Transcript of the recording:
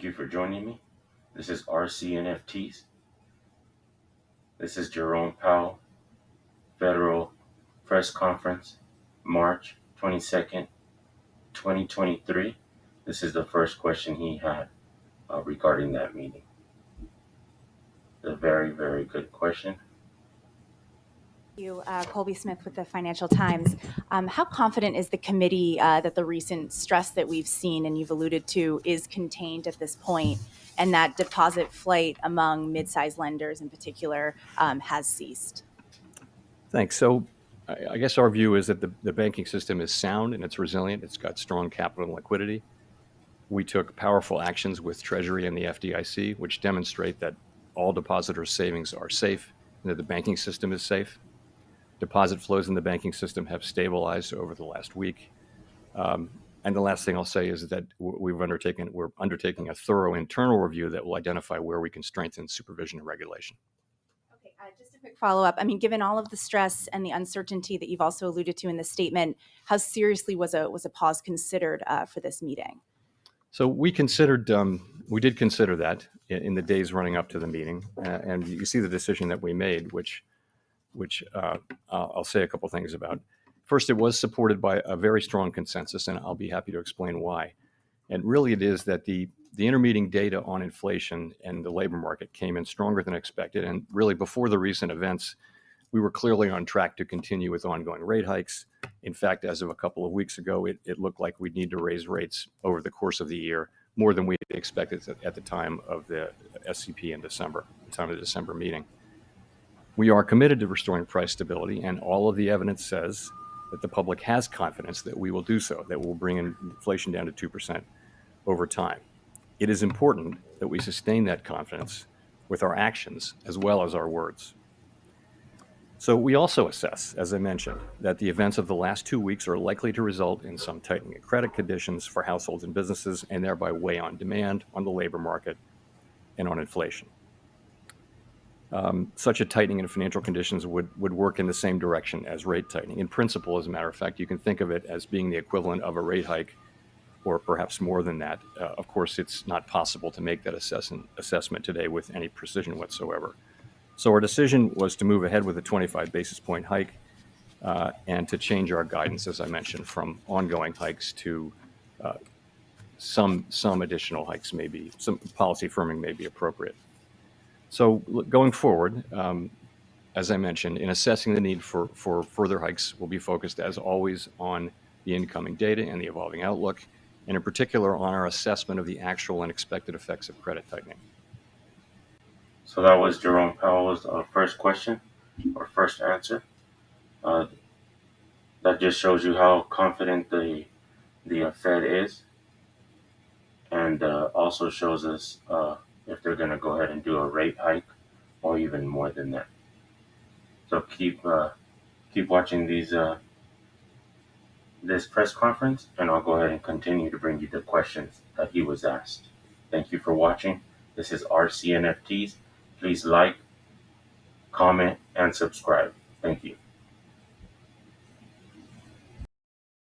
Thank you for joining me. This is RCNFTs. This is Jerome Powell, Federal Press Conference, March 22nd, 2023. This is the first question he had regarding that meeting. A very, very good question. You, Colby Smith with the Financial Times. How confident is the committee that the recent stress that we've seen and you've alluded to is contained at this point, and that deposit flight among mid-sized lenders in particular has ceased? Thanks. So I guess our view is that the banking system is sound and it's resilient. It's got strong capital and liquidity. We took powerful actions with Treasury and the FDIC, which demonstrate that all depositors' savings are safe and that the banking system is safe. Deposit flows in the banking system have stabilized over the last week. And the last thing I'll say is that we're undertaking a thorough internal review that will identify where we can strengthen supervision and regulation. Okay, just a quick follow-up. I mean, given all of the stress and the uncertainty that you've also alluded to in the statement, how seriously was a pause considered for this meeting? So we did consider that in the days running up to the meeting, and you see the decision that we made, which I'll say a couple things about. First, it was supported by a very strong consensus, and I'll be happy to explain why. And really, it is that the intermeeting data on inflation and the labor market came in stronger than expected, and really before the recent events, we were clearly on track to continue with ongoing rate hikes. In fact, as of a couple of weeks ago, it looked like we'd need to raise rates over the course of the year more than we expected at the time of the SCP in December, the time of the December meeting. We are committed to restoring price stability, and all of the evidence says that the public has confidence that we will do so, that we'll bring inflation down to 2% over time. It is important that we sustain that confidence with our actions as well as our words. So we also assess, as I mentioned, that the events of the last 2 weeks are likely to result in some tightening of credit conditions for households and businesses, and thereby weigh on demand, on the labor market, and on inflation. Such a tightening in financial conditions would work in the same direction as rate tightening. In principle, as a matter of fact, you can think of it as being the equivalent of a rate hike, or perhaps more than that. Of course, it's not possible to make that assessment today with any precision whatsoever. So our decision was to move ahead with a 25 basis point hike and to change our guidance, as I mentioned, from ongoing hikes to some additional hikes, maybe some policy firming may be appropriate. So going forward, as I mentioned, in assessing the need for further hikes, we'll be focused, as always, on the incoming data and the evolving outlook, and in particular on our assessment of the actual and expected effects of credit tightening. So that was Jerome Powell's first question or first answer. That just shows you how confident the Fed is, and also shows us if they're going to go ahead and do a rate hike or even more than that. So keep watching this press conference, and I'll go ahead and continue to bring you the questions that he was asked. Thank you for watching. This is RCNFTs. Please like, comment, and subscribe. Thank you.